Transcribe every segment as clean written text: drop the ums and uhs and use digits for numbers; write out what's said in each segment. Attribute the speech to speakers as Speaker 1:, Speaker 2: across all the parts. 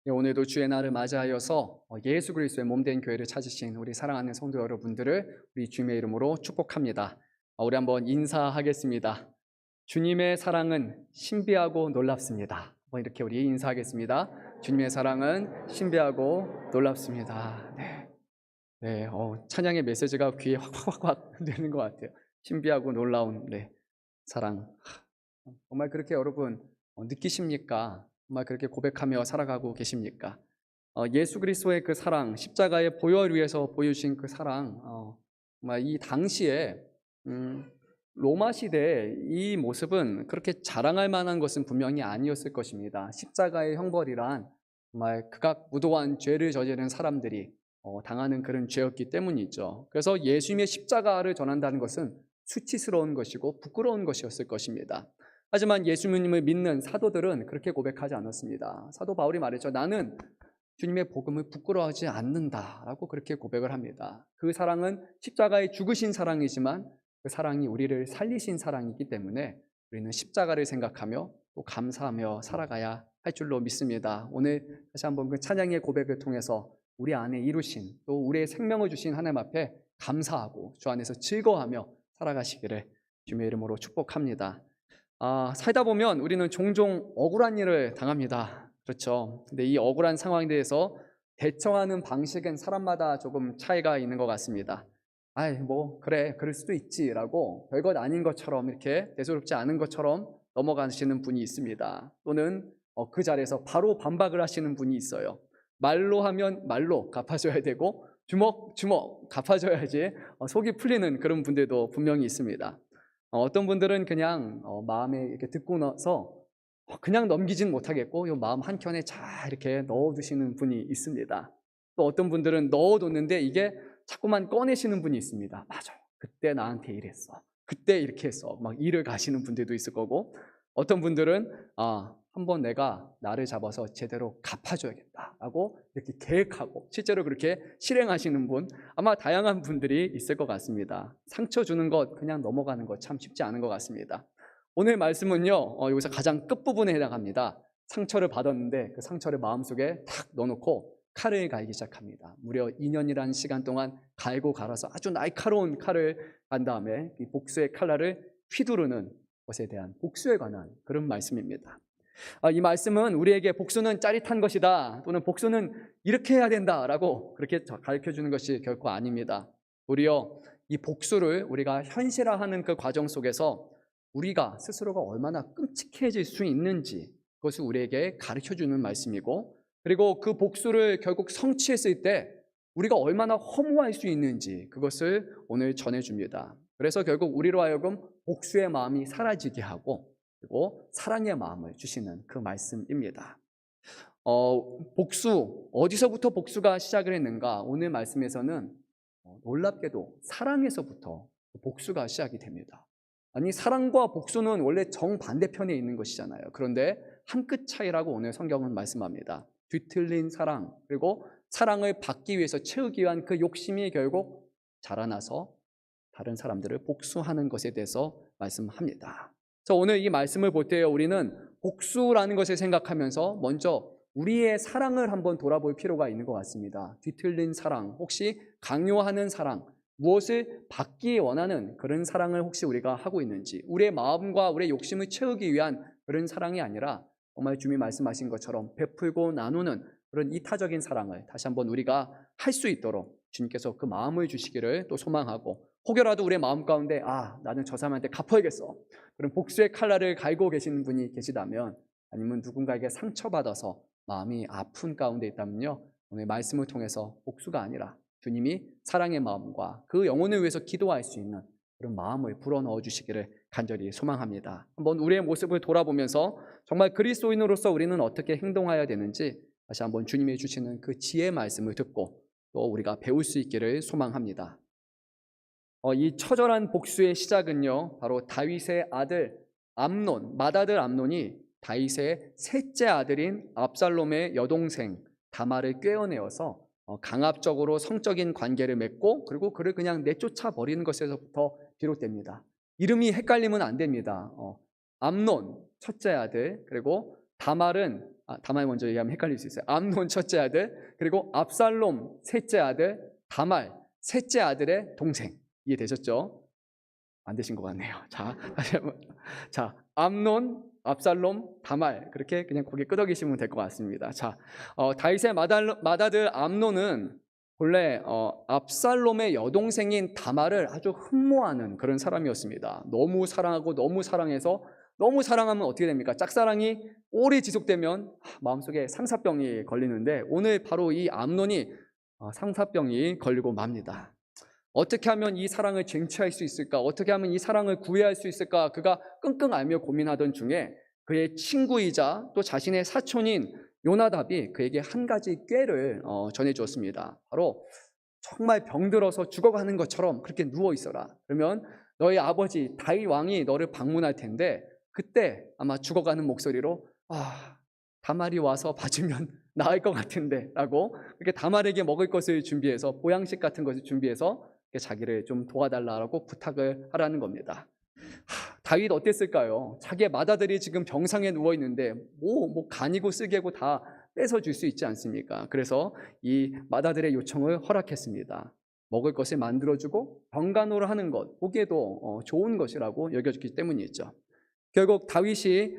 Speaker 1: 오늘도 주의 날을 맞이하여서 예수 그리스도의 몸된 교회를 찾으신 우리 사랑하는 성도 여러분들을 우리 주님의 이름으로 축복합니다. 우리 한번 인사하겠습니다. 주님의 사랑은 신비하고 놀랍습니다. 이렇게 우리 인사하겠습니다. 주님의 사랑은 신비하고 놀랍습니다. 네, 찬양의 메시지가 귀에 확 되는 것 같아요. 신비하고 놀라운 사랑. 정말 그렇게 여러분 느끼십니까? 정말 그렇게 고백하며 살아가고 계십니까? 예수 그리스도의 그 사랑, 십자가의 보혈 위에서 보여주신 그 사랑, 정말 이 당시에 로마 시대의 이 모습은 그렇게 자랑할 만한 것은 분명히 아니었을 것입니다. 십자가의 형벌이란 정말 극악 무도한 죄를 저지른 사람들이 당하는 그런 죄였기 때문이죠. 그래서 예수님의 십자가를 전한다는 것은 수치스러운 것이고 부끄러운 것이었을 것입니다. 하지만 예수님을 믿는 사도들은 그렇게 고백하지 않았습니다. 사도 바울이 말했죠. 나는 주님의 복음을 부끄러워하지 않는다라고 그렇게 고백을 합니다. 그 사랑은 십자가에 죽으신 사랑이지만 그 사랑이 우리를 살리신 사랑이기 때문에 우리는 십자가를 생각하며 또 감사하며 살아가야 할 줄로 믿습니다. 오늘 다시 한번 그 찬양의 고백을 통해서 우리 안에 이루신 또 우리의 생명을 주신 하나님 앞에 감사하고 주 안에서 즐거워하며 살아가시기를 주님의 이름으로 축복합니다. 살다 보면 우리는 종종 억울한 일을 당합니다. 그렇죠. 근데 이 억울한 상황에 대해서 대처하는 방식은 사람마다 조금 차이가 있는 것 같습니다. 그래, 그럴 수도 있지라고 별것 아닌 것처럼 이렇게 대수롭지 않은 것처럼 넘어가시는 분이 있습니다. 또는 그 자리에서 바로 반박을 하시는 분이 있어요. 말로 하면 말로 갚아줘야 되고 주먹 갚아줘야지 속이 풀리는 그런 분들도 분명히 있습니다. 어떤 분들은 그냥 마음에 이렇게 듣고 나서 그냥 넘기진 못하겠고 이 마음 한켠에 잘 이렇게 넣어두시는 분이 있습니다. 또 어떤 분들은 넣어뒀는데 이게 자꾸만 꺼내시는 분이 있습니다. 맞아요. 그때 나한테 이랬어. 그때 이렇게 했어. 막 일을 가시는 분들도 있을 거고, 어떤 분들은 한번 내가 나를 잡아서 제대로 갚아줘야겠다라고 이렇게 계획하고 실제로 그렇게 실행하시는 분, 아마 다양한 분들이 있을 것 같습니다. 상처 주는 것 그냥 넘어가는 것 참 쉽지 않은 것 같습니다. 오늘 말씀은요, 여기서 가장 끝부분에 해당합니다. 상처를 받았는데 그 상처를 마음속에 탁 넣어놓고 칼을 갈기 시작합니다. 무려 2년이라는 시간 동안 갈고 갈아서 아주 날카로운 칼을 간 다음에 이 복수의 칼날을 휘두르는 것에 대한 복수에 관한 그런 말씀입니다. 이 말씀은 우리에게 복수는 짜릿한 것이다, 또는 복수는 이렇게 해야 된다라고 그렇게 가르쳐주는 것이 결코 아닙니다. 오히려 이 복수를 우리가 현실화하는 그 과정 속에서 우리가 스스로가 얼마나 끔찍해질 수 있는지 그것을 우리에게 가르쳐주는 말씀이고, 그리고 그 복수를 결국 성취했을 때 우리가 얼마나 허무할 수 있는지 그것을 오늘 전해줍니다. 그래서 결국 우리로 하여금 복수의 마음이 사라지게 하고 그리고 사랑의 마음을 주시는 그 말씀입니다. 복수, 어디서부터 복수가 시작을 했는가? 오늘 말씀에서는 놀랍게도 사랑에서부터 복수가 시작이 됩니다. 아니, 사랑과 복수는 원래 정반대편에 있는 것이잖아요. 그런데 한 끗 차이라고 오늘 성경은 말씀합니다. 뒤틀린 사랑, 그리고 사랑을 받기 위해서 채우기 위한 그 욕심이 결국 자라나서 다른 사람들을 복수하는 것에 대해서 말씀합니다. 그래서 오늘 이 말씀을 볼 때 우리는 복수라는 것을 생각하면서 먼저 우리의 사랑을 한번 돌아볼 필요가 있는 것 같습니다. 뒤틀린 사랑, 혹시 강요하는 사랑, 무엇을 받기 원하는 그런 사랑을 혹시 우리가 하고 있는지, 우리의 마음과 우리의 욕심을 채우기 위한 그런 사랑이 아니라 정말 주님이 말씀하신 것처럼 베풀고 나누는 그런 이타적인 사랑을 다시 한번 우리가 할 수 있도록 주님께서 그 마음을 주시기를 또 소망하고, 혹여라도 우리의 마음 가운데 나는 저 사람한테 갚아야겠어, 그런 복수의 칼날을 갈고 계시는 분이 계시다면, 아니면 누군가에게 상처받아서 마음이 아픈 가운데 있다면요, 오늘 말씀을 통해서 복수가 아니라 주님이 사랑의 마음과 그 영혼을 위해서 기도할 수 있는 그런 마음을 불어넣어 주시기를 간절히 소망합니다. 한번 우리의 모습을 돌아보면서 정말 그리스도인으로서 우리는 어떻게 행동해야 되는지 다시 한번 주님이 주시는 그 지혜의 말씀을 듣고 또 우리가 배울 수 있기를 소망합니다. 이 처절한 복수의 시작은요, 바로 다윗의 아들 암논, 맏아들 암논이 다윗의 셋째 아들인 압살롬의 여동생 다말을 꿰어내어서 강압적으로 성적인 관계를 맺고, 그리고 그를 그냥 내쫓아 버리는 것에서부터 비롯됩니다. 이름이 헷갈리면 안 됩니다. 암논 첫째 아들, 그리고 다말 먼저 얘기하면 헷갈릴 수 있어요. 암논 첫째 아들, 그리고 압살롬 셋째 아들, 다말 셋째 아들의 동생. 이해되셨죠? 안 되신 것 같네요. 자, 다시 한번. 자, 암논, 압살롬, 다말. 그렇게 그냥 고개 끄덕이시면 될 것 같습니다. 자, 다윗의 맏아들 암논은 본래 압살롬의 여동생인 다말을 아주 흠모하는 그런 사람이었습니다. 너무 사랑하고 너무 사랑해서, 너무 사랑하면 어떻게 됩니까? 짝사랑이 오래 지속되면 마음속에 상사병이 걸리는데, 오늘 바로 이 암논이 상사병이 걸리고 맙니다. 어떻게 하면 이 사랑을 쟁취할 수 있을까? 어떻게 하면 이 사랑을 구애할 수 있을까? 그가 끙끙 앓며 고민하던 중에 그의 친구이자 또 자신의 사촌인 요나답이 그에게 한 가지 꾀를 전해주었습니다. 바로 정말 병들어서 죽어가는 것처럼 그렇게 누워 있어라. 그러면 너희 아버지 다윗 왕이 너를 방문할 텐데, 그때 아마 죽어가는 목소리로 다말이 와서 봐주면 나을 것 같은데 라고, 그렇게 다말에게 먹을 것을 준비해서, 보양식 같은 것을 준비해서 자기를 좀 도와달라고 부탁을 하라는 겁니다. 다윗 어땠을까요? 자기의 맏아들이 지금 병상에 누워 있는데 뭐 간이고 쓸개고 다 뺏어줄 수 있지 않습니까? 그래서 이 맏아들의 요청을 허락했습니다. 먹을 것을 만들어주고 병간호를 하는 것, 보기에도 좋은 것이라고 여겨졌기 때문이죠. 결국 다윗이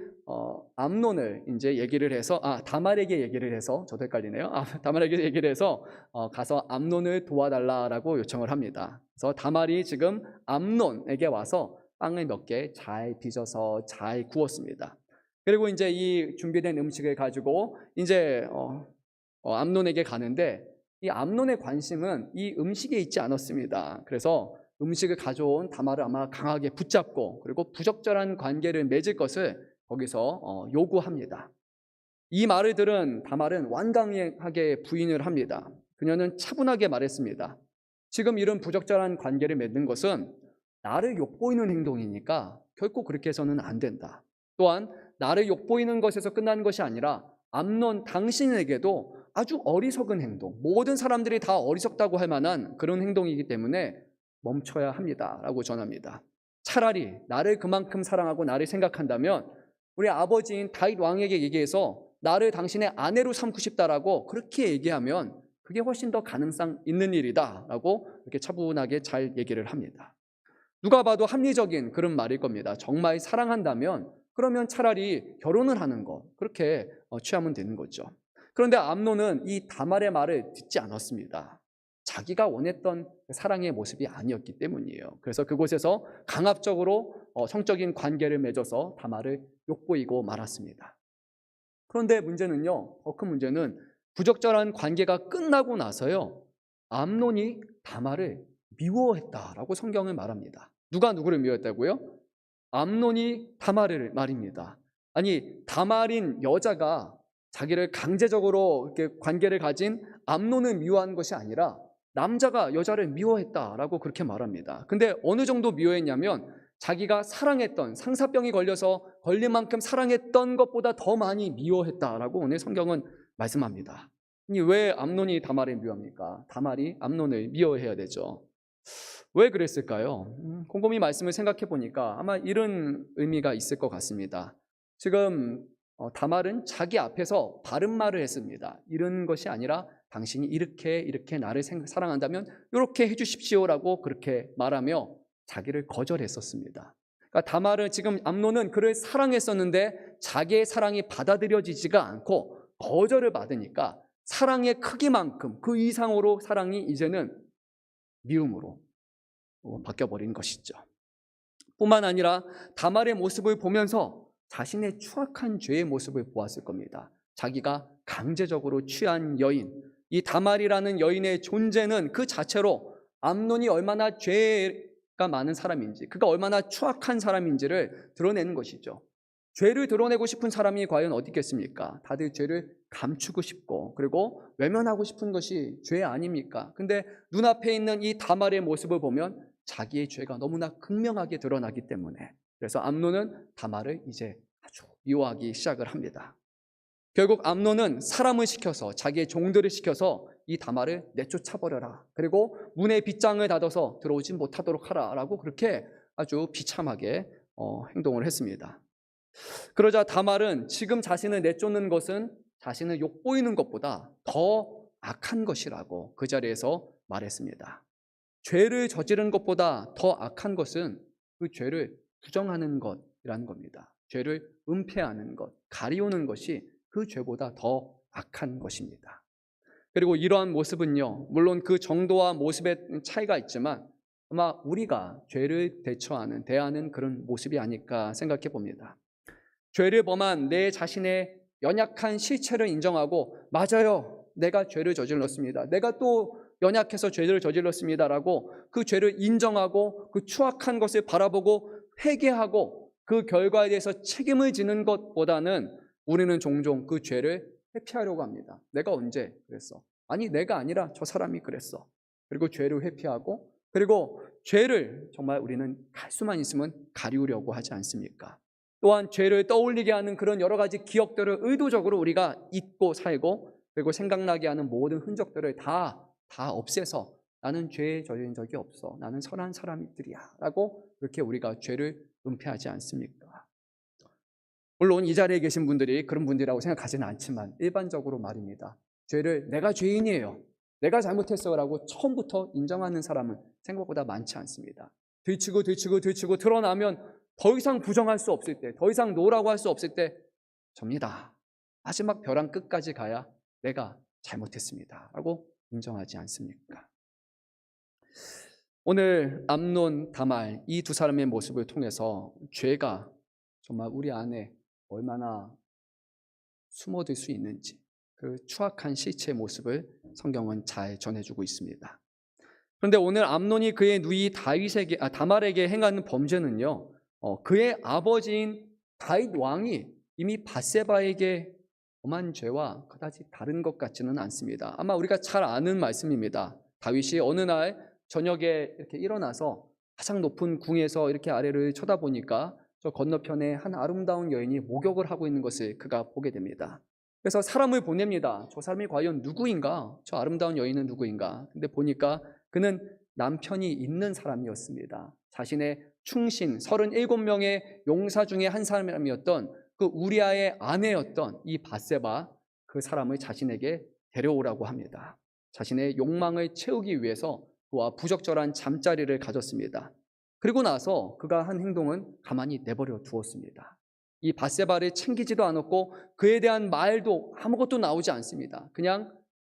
Speaker 1: 암논을 이제 얘기를 해서, 다말에게 얘기를 해서, 저도 헷갈리네요. 다말에게 얘기를 해서 가서 암논을 도와달라라고 요청을 합니다. 그래서 다말이 지금 암논에게 와서 빵을 몇 개 잘 빚어서 잘 구웠습니다. 그리고 이제 이 준비된 음식을 가지고 이제 암논에게 가는데, 이 암논의 관심은 이 음식에 있지 않았습니다. 그래서 음식을 가져온 다말을 아마 강하게 붙잡고, 그리고 부적절한 관계를 맺을 것을 거기서 요구합니다. 이 말을 들은 다말은 완강하게 부인을 합니다. 그녀는 차분하게 말했습니다. 지금 이런 부적절한 관계를 맺는 것은 나를 욕보이는 행동이니까 결코 그렇게 해서는 안 된다. 또한 나를 욕보이는 것에서 끝나는 것이 아니라 암논 당신에게도 아주 어리석은 행동, 모든 사람들이 다 어리석다고 할 만한 그런 행동이기 때문에 멈춰야 합니다 라고 전합니다. 차라리 나를 그만큼 사랑하고 나를 생각한다면 우리 아버지인 다윗 왕에게 얘기해서 나를 당신의 아내로 삼고 싶다라고 그렇게 얘기하면 그게 훨씬 더 가능성 있는 일이다 라고 이렇게 차분하게 잘 얘기를 합니다. 누가 봐도 합리적인 그런 말일 겁니다. 정말 사랑한다면 그러면 차라리 결혼을 하는 것, 그렇게 취하면 되는 거죠. 그런데 암논은 이 다말의 말을 듣지 않았습니다. 자기가 원했던 사랑의 모습이 아니었기 때문이에요. 그래서 그곳에서 강압적으로 성적인 관계를 맺어서 다말을 욕보이고 말았습니다. 그런데 문제는요, 더 큰 문제는 부적절한 관계가 끝나고 나서요, 암논이 다말을 미워했다라고 성경은 말합니다. 누가 누구를 미워했다고요? 암논이 다말을 말입니다. 아니, 다말인 여자가 자기를 강제적으로 이렇게 관계를 가진 암논을 미워한 것이 아니라 남자가 여자를 미워했다라고 그렇게 말합니다. 근데 어느 정도 미워했냐면 자기가 사랑했던, 상사병이 걸려서 걸릴 만큼 사랑했던 것보다 더 많이 미워했다라고 오늘 성경은 말씀합니다. 왜 암논이 다말을 미워합니까? 다말이 암논을 미워해야 되죠. 왜 그랬을까요? 곰곰이 말씀을 생각해 보니까 아마 이런 의미가 있을 것 같습니다. 지금 다말은 자기 앞에서 바른 말을 했습니다. 이런 것이 아니라 당신이 이렇게 나를 사랑한다면 이렇게 해주십시오라고 그렇게 말하며 자기를 거절했었습니다. 그러니까 다말은, 지금 암논은 그를 사랑했었는데 자기의 사랑이 받아들여지지가 않고 거절을 받으니까 사랑의 크기만큼 그 이상으로 사랑이 이제는 미움으로 바뀌어버린 것이죠. 뿐만 아니라 다말의 모습을 보면서 자신의 추악한 죄의 모습을 보았을 겁니다. 자기가 강제적으로 취한 여인, 이 다말이라는 여인의 존재는 그 자체로 암논이 얼마나 죄가 많은 사람인지, 그가 얼마나 추악한 사람인지를 드러내는 것이죠. 죄를 드러내고 싶은 사람이 과연 어디 있겠습니까? 다들 죄를 감추고 싶고, 그리고 외면하고 싶은 것이 죄 아닙니까? 근데 눈앞에 있는 이 다말의 모습을 보면 자기의 죄가 너무나 극명하게 드러나기 때문에, 그래서 암논은 다말을 이제 아주 미워하기 시작을 합니다. 결국 암논은 사람을 시켜서, 자기의 종들을 시켜서 이 다말을 내쫓아버려라, 그리고 문의 빗장을 닫아서 들어오지 못하도록 하라 라고 그렇게 아주 비참하게 행동을 했습니다. 그러자 다말은 지금 자신을 내쫓는 것은 자신을 욕보이는 것보다 더 악한 것이라고 그 자리에서 말했습니다. 죄를 저지른 것보다 더 악한 것은 그 죄를 부정하는 것이라는 겁니다. 죄를 은폐하는 것, 가리우는 것이 그 죄보다 더 악한 것입니다. 그리고 이러한 모습은요, 물론 그 정도와 모습의 차이가 있지만 아마 우리가 죄를 대하는 그런 모습이 아닐까 생각해 봅니다. 죄를 범한 내 자신의 연약한 실체를 인정하고, 맞아요, 내가 죄를 저질렀습니다, 내가 또 연약해서 죄를 저질렀습니다라고 그 죄를 인정하고 그 추악한 것을 바라보고 회개하고 그 결과에 대해서 책임을 지는 것보다는 우리는 종종 그 죄를 회피하려고 합니다. 내가 언제 그랬어? 아니, 내가 아니라 저 사람이 그랬어. 그리고 죄를 회피하고, 그리고 죄를 정말 우리는 갈 수만 있으면 가리우려고 하지 않습니까? 또한 죄를 떠올리게 하는 그런 여러 가지 기억들을 의도적으로 우리가 잊고 살고, 그리고 생각나게 하는 모든 흔적들을 다 없애서 나는 죄에 저지른 적이 없어, 나는 선한 사람들이야 라고 그렇게 우리가 죄를 은폐하지 않습니까? 물론 이 자리에 계신 분들이 그런 분들이라고 생각하지는 않지만 일반적으로 말입니다. 죄를 내가 죄인이에요, 내가 잘못했어요 라고 처음부터 인정하는 사람은 생각보다 많지 않습니다. 들추고 드러나면 더 이상 부정할 수 없을 때, 더 이상 노라고 할 수 없을 때 접니다. 마지막 벼랑 끝까지 가야 내가 잘못했습니다 라고 인정하지 않습니까? 오늘 암논, 다말 이 두 사람의 모습을 통해서 죄가 정말 우리 안에 얼마나 숨어들 수 있는지, 그 추악한 실체의 모습을 성경은 잘 전해주고 있습니다. 그런데 오늘 암논이 그의 누이 다말에게 행하는 범죄는요, 그의 아버지인 다윗 왕이 이미 밧세바에게 범한 죄와 그다지 다른 것 같지는 않습니다. 아마 우리가 잘 아는 말씀입니다. 다윗이 어느 날 저녁에 이렇게 일어나서 가장 높은 궁에서 이렇게 아래를 쳐다보니까 저 건너편에 한 아름다운 여인이 목욕을 하고 있는 것을 그가 보게 됩니다. 그래서 사람을 보냅니다. 저 사람이 과연 누구인가? 저 아름다운 여인은 누구인가? 근데 보니까 그는 남편이 있는 사람이었습니다. 자신의 충신 37명의 용사 중에 한 사람이었던 그 우리아의 아내였던 이 밧세바, 그 사람을 자신에게 데려오라고 합니다. 자신의 욕망을 채우기 위해서 그와 부적절한 잠자리를 가졌습니다. 그리고 나서 그가 한 행동은 가만히 내버려 두었습니다. 이 밧세바를 챙기지도 않았고 그에 대한 말도 아무것도 나오지 않습니다.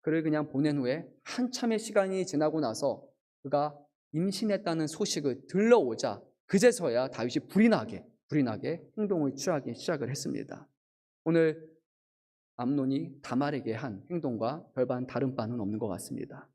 Speaker 1: 그를 보낸 후에 한참의 시간이 지나고 나서 그가 임신했다는 소식을 들러오자 그제서야 다윗이 불이 나게 행동을 취하기 시작을 했습니다. 오늘 암논이 다말에게 한 행동과 별반 다른 바는 없는 것 같습니다.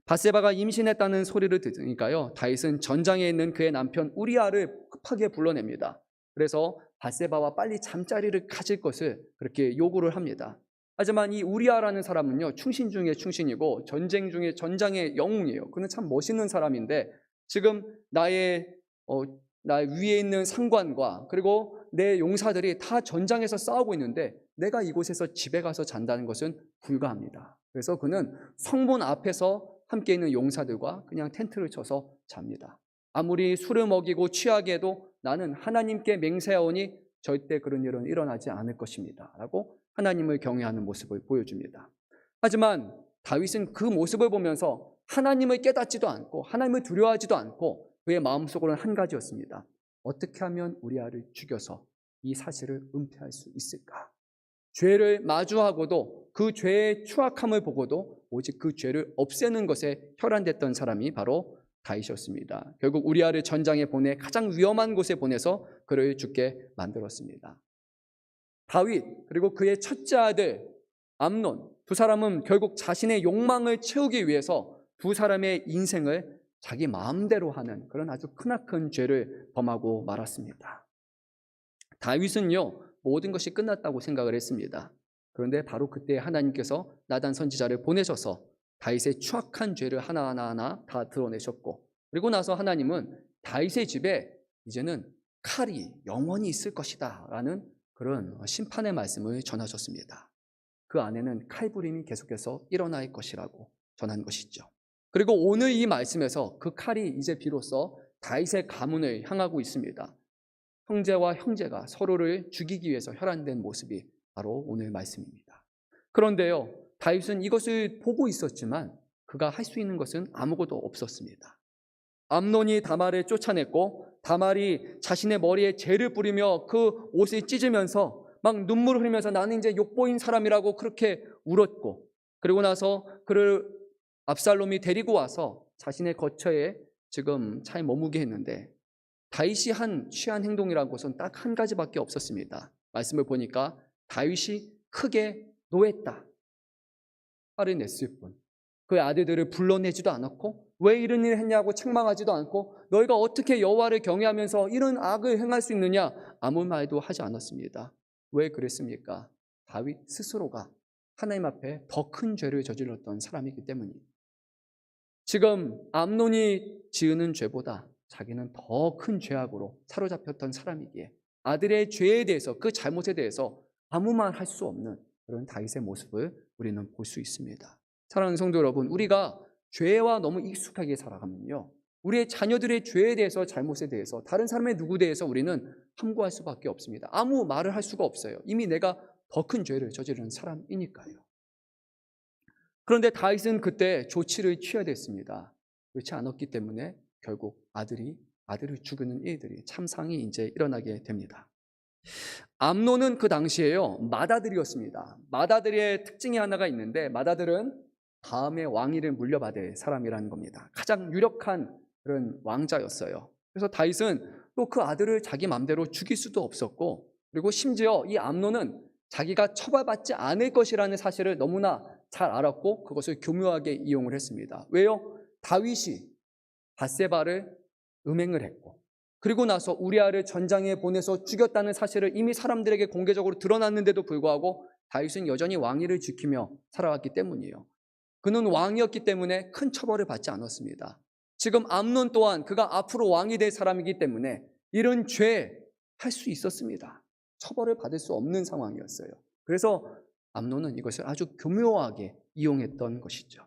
Speaker 1: 밧세바가 임신했다는 소리를 들으니까요, 다윗은 전장에 있는 그의 남편 우리아를 급하게 불러냅니다. 그래서 밧세바와 빨리 잠자리를 가질 것을 그렇게 요구를 합니다. 하지만 이 우리아라는 사람은요, 충신 중에 충신이고 전쟁 중에 전장의 영웅이에요. 그는 참 멋있는 사람인데 지금 나 위에 있는 상관과 그리고 내 용사들이 다 전장에서 싸우고 있는데 내가 이곳에서 집에 가서 잔다는 것은 불가합니다. 그래서 그는 성문 앞에서 함께 있는 용사들과 그냥 텐트를 쳐서 잡니다. 아무리 술을 먹이고 취하게 해도 나는 하나님께 맹세하오니 절대 그런 일은 일어나지 않을 것입니다 라고 하나님을 경외하는 모습을 보여줍니다. 하지만 다윗은 그 모습을 보면서 하나님을 깨닫지도 않고 하나님을 두려워하지도 않고 그의 마음속으로는 한 가지였습니다. 어떻게 하면 우리아를 죽여서 이 사실을 은폐할 수 있을까? 죄를 마주하고도 그 죄의 추악함을 보고도 오직 그 죄를 없애는 것에 혈안됐던 사람이 바로 다윗이었습니다. 결국 우리아를 전장에 보내 가장 위험한 곳에 보내서 그를 죽게 만들었습니다. 다윗 그리고 그의 첫째 아들 암논, 두 사람은 결국 자신의 욕망을 채우기 위해서 두 사람의 인생을 자기 마음대로 하는 그런 아주 크나큰 죄를 범하고 말았습니다. 다윗은요, 모든 것이 끝났다고 생각을 했습니다. 그런데 바로 그때 하나님께서 나단 선지자를 보내셔서 다윗의 추악한 죄를 하나하나 다 드러내셨고, 그리고 나서 하나님은 다윗의 집에 이제는 칼이 영원히 있을 것이다 라는 그런 심판의 말씀을 전하셨습니다. 그 안에는 칼부림이 계속해서 일어날 것이라고 전한 것이죠. 그리고 오늘 이 말씀에서 그 칼이 이제 비로소 다윗의 가문을 향하고 있습니다. 형제와 형제가 서로를 죽이기 위해서 혈안된 모습이 바로 오늘 말씀입니다. 그런데요, 다윗은 이것을 보고 있었지만 그가 할 수 있는 것은 아무것도 없었습니다. 암논이 다말을 쫓아냈고 다말이 자신의 머리에 재를 뿌리며 그 옷을 찢으면서 막 눈물을 흘리면서 나는 이제 욕보인 사람이라고 그렇게 울었고, 그리고 나서 그를 압살롬이 데리고 와서 자신의 거처에 지금 차에 머무게 했는데, 다윗이 취한 행동이라는 것은 딱 한 가지밖에 없었습니다. 말씀을 보니까 다윗이 크게 노했다, 화를 냈을 뿐. 그의 아들들을 불러내지도 않았고 왜 이런 일을 했냐고 책망하지도 않고 너희가 어떻게 여호와를 경외하면서 이런 악을 행할 수 있느냐, 아무 말도 하지 않았습니다. 왜 그랬습니까? 다윗 스스로가 하나님 앞에 더 큰 죄를 저질렀던 사람이기 때문입니다. 지금 암논이 지은 죄보다 자기는 더 큰 죄악으로 사로잡혔던 사람이기에 아들의 죄에 대해서, 그 잘못에 대해서 아무 말 할 수 없는 그런 다윗의 모습을 우리는 볼 수 있습니다. 사랑하는 성도 여러분, 우리가 죄와 너무 익숙하게 살아가면요, 우리의 자녀들의 죄에 대해서, 잘못에 대해서, 다른 사람의 누구에 대해서 우리는 함구할 수밖에 없습니다. 아무 말을 할 수가 없어요. 이미 내가 더 큰 죄를 저지른 사람이니까요. 그런데 다윗은 그때 조치를 취해야 됐습니다. 그렇지 않았기 때문에 결국 아들을 죽이는 일들이, 참상이 이제 일어나게 됩니다. 암논은 그 당시에요, 맏아들이었습니다. 맏아들의 특징이 하나가 있는데, 맏아들은 다음에 왕위를 물려받을 사람이라는 겁니다. 가장 유력한 그런 왕자였어요. 그래서 다윗은 또 그 아들을 자기 마음대로 죽일 수도 없었고, 그리고 심지어 이 암논은 자기가 처벌받지 않을 것이라는 사실을 너무나 잘 알았고 그것을 교묘하게 이용을 했습니다. 왜요? 다윗이 밧세바를 음행을 했고, 그리고 나서 우리아를 전장에 보내서 죽였다는 사실을 이미 사람들에게 공개적으로 드러났는데도 불구하고 다윗은 여전히 왕위를 지키며 살아왔기 때문이에요. 그는 왕이었기 때문에 큰 처벌을 받지 않았습니다. 지금 암논 또한 그가 앞으로 왕이 될 사람이기 때문에 이런 죄 할 수 있었습니다. 처벌을 받을 수 없는 상황이었어요. 그래서 암논은 이것을 아주 교묘하게 이용했던 것이죠.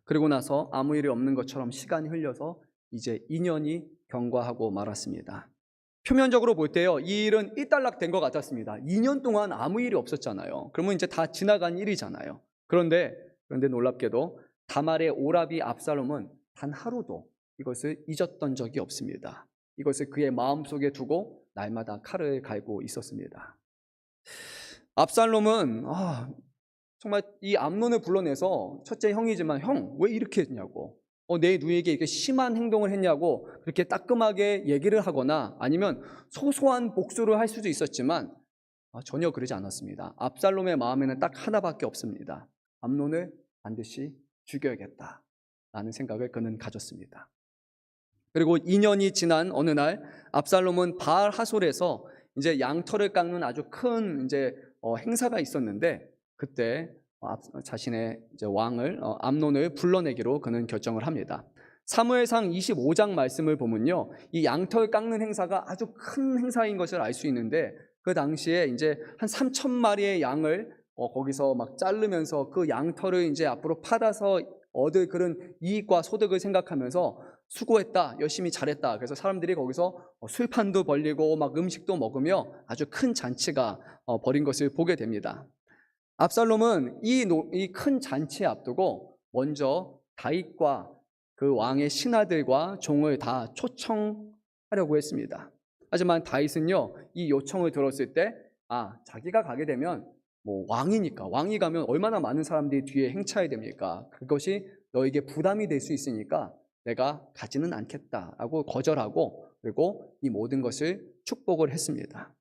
Speaker 1: 그리고 나서 아무 일이 없는 것처럼 시간이 흘려서 이제 2년이 경과하고 말았습니다. 표면적으로 볼 때요, 이 일은 일단락된 것 같았습니다. 2년 동안 아무 일이 없었잖아요. 그러면 이제 다 지나간 일이잖아요. 그런데 놀랍게도 다말의 오라비 압살롬은 단 하루도 이것을 잊었던 적이 없습니다. 이것을 그의 마음속에 두고 날마다 칼을 갈고 있었습니다. 압살롬은 정말 이 암논을 불러내서, 첫째 형이지만 형 왜 이렇게 했냐고, 내 누이에게 이렇게 심한 행동을 했냐고 그렇게 따끔하게 얘기를 하거나 아니면 소소한 복수를 할 수도 있었지만 전혀 그러지 않았습니다. 압살롬의 마음에는 딱 하나밖에 없습니다. 암논을 반드시 죽여야겠다라는 생각을 그는 가졌습니다. 그리고 2년이 지난 어느 날 압살롬은 바알 하솔에서 이제 양털을 깎는 아주 큰 이제 행사가 있었는데, 그때 자신의 이제 왕을 암논을 불러내기로 그는 결정을 합니다. 사무엘상 25장 말씀을 보면요, 이 양털 깎는 행사가 아주 큰 행사인 것을 알 수 있는데, 그 당시에 이제 한 3,000마리의 양을 거기서 막 자르면서 그 양털을 이제 앞으로 받아서 얻을 그런 이익과 소득을 생각하면서 수고했다, 열심히 잘했다. 그래서 사람들이 거기서 술판도 벌리고 막 음식도 먹으며 아주 큰 잔치가 벌인 것을 보게 됩니다. 압살롬은 이 큰 잔치에 앞두고 먼저 다윗과 그 왕의 신하들과 종을 다 초청하려고 했습니다. 하지만 다윗은요, 이 요청을 들었을 때 자기가 가게 되면 뭐 왕이니까, 왕이 가면 얼마나 많은 사람들이 뒤에 행차해야 됩니까? 그것이 너에게 부담이 될 수 있으니까 내가 가지는 않겠다라고 거절하고, 그리고 이 모든 것을 축복을 했습니다.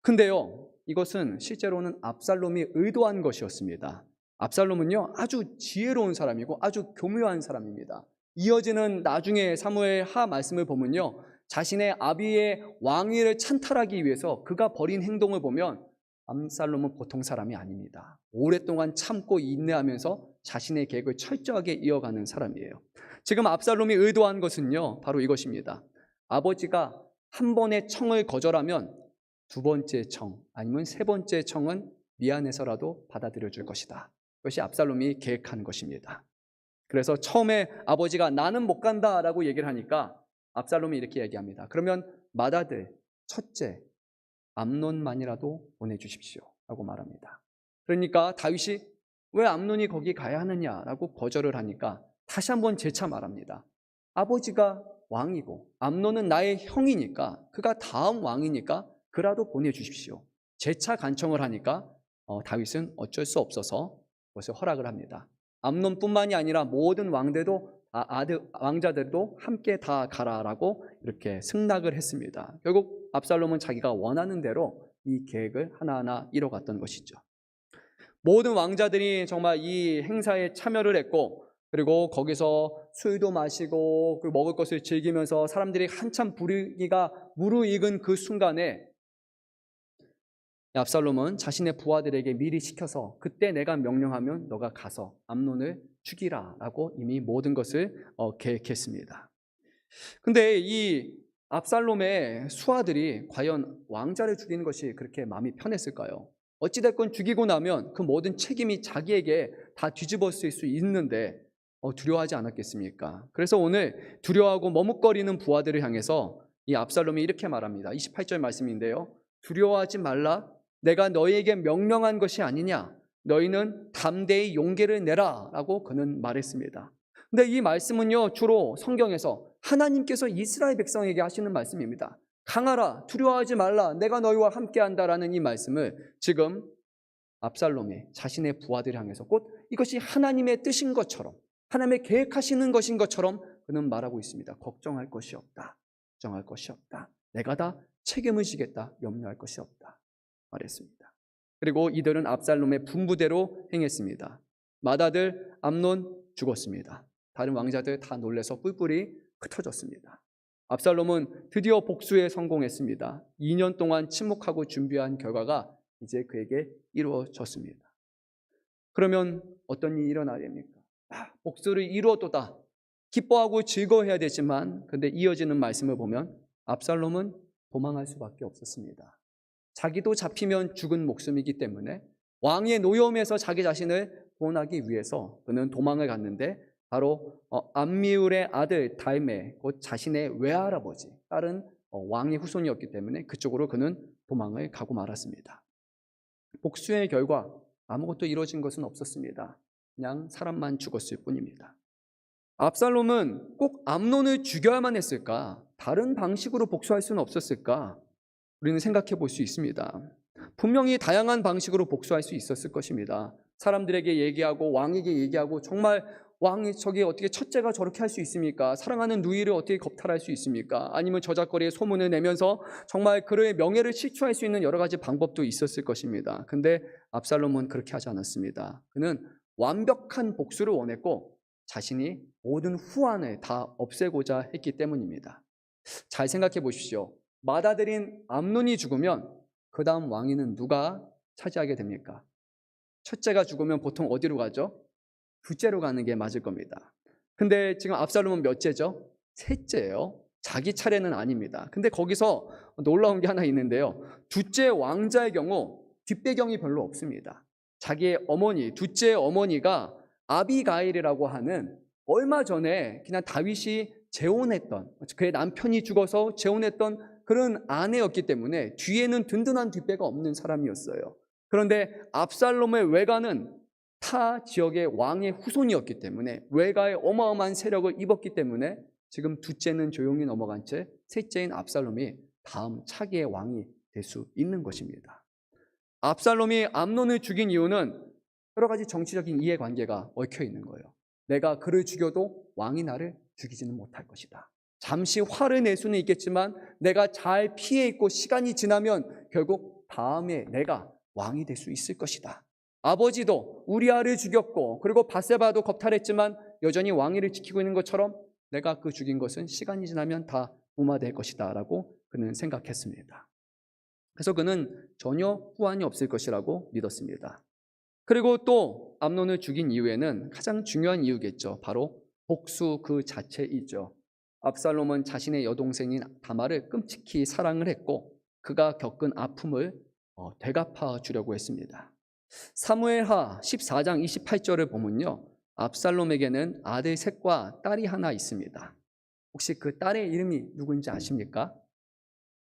Speaker 1: 근데요, 이것은 실제로는 압살롬이 의도한 것이었습니다. 압살롬은요, 아주 지혜로운 사람이고 아주 교묘한 사람입니다. 이어지는 나중에 사무엘 하 말씀을 보면요, 자신의 아비의 왕위를 찬탈하기 위해서 그가 벌인 행동을 보면 압살롬은 보통 사람이 아닙니다. 오랫동안 참고 인내하면서 자신의 계획을 철저하게 이어가는 사람이에요. 지금 압살롬이 의도한 것은요, 바로 이것입니다. 아버지가 한 번의 청을 거절하면 두 번째 청, 아니면 세 번째 청은 미안해서라도 받아들여 줄 것이다. 그것이 압살롬이 계획한 것입니다. 그래서 처음에 아버지가 나는 못 간다라고 얘기를 하니까 압살롬이 이렇게 얘기합니다. 그러면 맏아들 첫째 암논만이라도 보내주십시오 라고 말합니다. 그러니까 다윗이 왜 암논이 거기 가야 하느냐라고 거절을 하니까 다시 한번 재차 말합니다. 아버지가 왕이고 암논은 나의 형이니까, 그가 다음 왕이니까 그라도 보내주십시오. 재차 간청을 하니까 다윗은 어쩔 수 없어서 그것을 허락을 합니다. 암논뿐만이 아니라 모든 왕자들도 함께 다 가라라고 이렇게 승낙을 했습니다. 결국 압살롬은 자기가 원하는 대로 이 계획을 하나하나 이뤄갔던 것이죠. 모든 왕자들이 정말 이 행사에 참여를 했고, 그리고 거기서 술도 마시고 그 먹을 것을 즐기면서 사람들이 한참 부르기가 무르익은 그 순간에 압살롬은 자신의 부하들에게 미리 시켜서 그때 내가 명령하면 너가 가서 암논을 죽이라 라고 이미 모든 것을 계획했습니다. 근데 이 압살롬의 수하들이 과연 왕자를 죽이는 것이 그렇게 마음이 편했을까요? 어찌됐건 죽이고 나면 그 모든 책임이 자기에게 다 뒤집어질 수 있는데 두려워하지 않았겠습니까? 그래서 오늘 두려워하고 머뭇거리는 부하들을 향해서 이 압살롬이 이렇게 말합니다. 28절 말씀인데요. 두려워하지 말라. 내가 너희에게 명령한 것이 아니냐. 너희는 담대히 용기를 내라 라고 그는 말했습니다. 근데 이 말씀은요, 주로 성경에서 하나님께서 이스라엘 백성에게 하시는 말씀입니다. 강하라, 두려워하지 말라, 내가 너희와 함께한다라는 이 말씀을 지금 압살롬이 자신의 부하들을 향해서 곧 이것이 하나님의 뜻인 것처럼, 하나님의 계획하시는 것인 것처럼 그는 말하고 있습니다. 걱정할 것이 없다. 걱정할 것이 없다. 내가 다 책임을 지겠다. 염려할 것이 없다. 말했습니다. 그리고 이들은 압살롬의 분부대로 행했습니다. 맏아들 암논 죽었습니다. 다른 왕자들 다 놀라서 뿔뿔이 흩어졌습니다. 압살롬은 드디어 복수에 성공했습니다. 2년 동안 침묵하고 준비한 결과가 이제 그에게 이루어졌습니다. 그러면 어떤 일이 일어나야 됩니까? 복수를 이루었도다. 기뻐하고 즐거워해야 되지만, 근데 이어지는 말씀을 보면 압살롬은 도망할 수밖에 없었습니다. 자기도 잡히면 죽은 목숨이기 때문에 왕의 노여움에서 자기 자신을 구원하기 위해서 그는 도망을 갔는데, 바로 암미울의 아들 달메, 곧 자신의 외할아버지, 다른 왕의 후손이었기 때문에 그쪽으로 그는 도망을 가고 말았습니다. 복수의 결과 아무것도 이루어진 것은 없었습니다. 그냥 사람만 죽었을 뿐입니다. 압살롬은 꼭 암논을 죽여야만 했을까? 다른 방식으로 복수할 수는 없었을까? 우리는 생각해 볼 수 있습니다. 분명히 다양한 방식으로 복수할 수 있었을 것입니다. 사람들에게 얘기하고 왕에게 얘기하고, 정말 왕이 저게 어떻게 첫째가 저렇게 할 수 있습니까? 사랑하는 누이를 어떻게 겁탈할 수 있습니까? 아니면 저작거리에 소문을 내면서 정말 그의 명예를 실추할 수 있는 여러 가지 방법도 있었을 것입니다. 근데 압살롬은 그렇게 하지 않았습니다. 그는 완벽한 복수를 원했고 자신이 모든 후환을 다 없애고자 했기 때문입니다. 잘 생각해 보십시오. 맏아들인 암논이 죽으면 그 다음 왕위는 누가 차지하게 됩니까? 첫째가 죽으면 보통 어디로 가죠? 둘째로 가는 게 맞을 겁니다. 근데 지금 압살롬은 몇째죠? 셋째예요. 자기 차례는 아닙니다. 근데 거기서 놀라운 게 하나 있는데요. 둘째 왕자의 경우 뒷배경이 별로 없습니다. 자기의 어머니, 둘째 어머니가 아비가일이라고 하는 얼마 전에 그냥 다윗이 재혼했던, 그의 남편이 죽어서 재혼했던 그런 아내였기 때문에 뒤에는 든든한 뒷배가 없는 사람이었어요. 그런데 압살롬의 외가는 타 지역의 왕의 후손이었기 때문에 외가의 어마어마한 세력을 입었기 때문에 지금 둘째는 조용히 넘어간 채 셋째인 압살롬이 다음 차기의 왕이 될 수 있는 것입니다. 압살롬이 암논을 죽인 이유는 여러 가지 정치적인 이해관계가 얽혀 있는 거예요. 내가 그를 죽여도 왕이 나를 죽이지는 못할 것이다. 잠시 화를 낼 수는 있겠지만 내가 잘 피해 있고 시간이 지나면 결국 다음에 내가 왕이 될 수 있을 것이다. 아버지도 우리아를 죽였고 그리고 밧세바도 겁탈했지만 여전히 왕위를 지키고 있는 것처럼 내가 그 죽인 것은 시간이 지나면 다 무마될 것이다 라고 그는 생각했습니다. 그래서 그는 전혀 후환이 없을 것이라고 믿었습니다. 그리고 또 암논을 죽인 이유에는 가장 중요한 이유겠죠. 바로 복수 그 자체이죠. 압살롬은 자신의 여동생인 다말을 끔찍히 사랑을 했고 그가 겪은 아픔을 되갚아 주려고 했습니다. 사무엘하 14장 28절을 보면요, 압살롬에게는 아들 셋과 딸이 하나 있습니다. 혹시 그 딸의 이름이 누구인지 아십니까?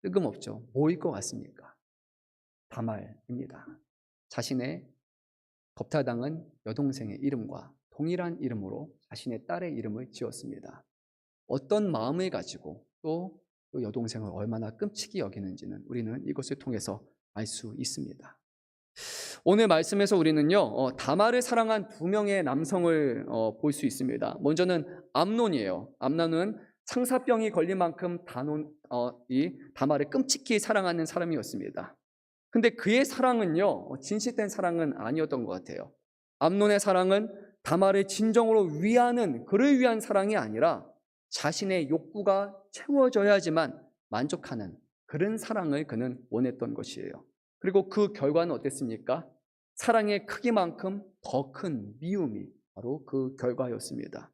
Speaker 1: 뜬금없죠. 뭐일 것 같습니까? 다말입니다. 자신의 겁탈당한 여동생의 이름과 동일한 이름으로 자신의 딸의 이름을 지었습니다. 어떤 마음을 가지고 또 여동생을 얼마나 끔찍이 여기는지는 우리는 이것을 통해서 알 수 있습니다. 오늘 말씀에서 우리는요, 다말을 사랑한 두 명의 남성을 볼 수 있습니다. 먼저는 암논이에요. 암논은 상사병이 걸린 만큼 이 다말을 끔찍히 사랑하는 사람이었습니다. 근데 그의 사랑은요, 진실된 사랑은 아니었던 것 같아요. 암논의 사랑은 다말을 진정으로 위하는, 그를 위한 사랑이 아니라 자신의 욕구가 채워져야지만 만족하는 그런 사랑을 그는 원했던 것이에요. 그리고 그 결과는 어땠습니까? 사랑의 크기만큼 더 큰 미움이 바로 그 결과였습니다.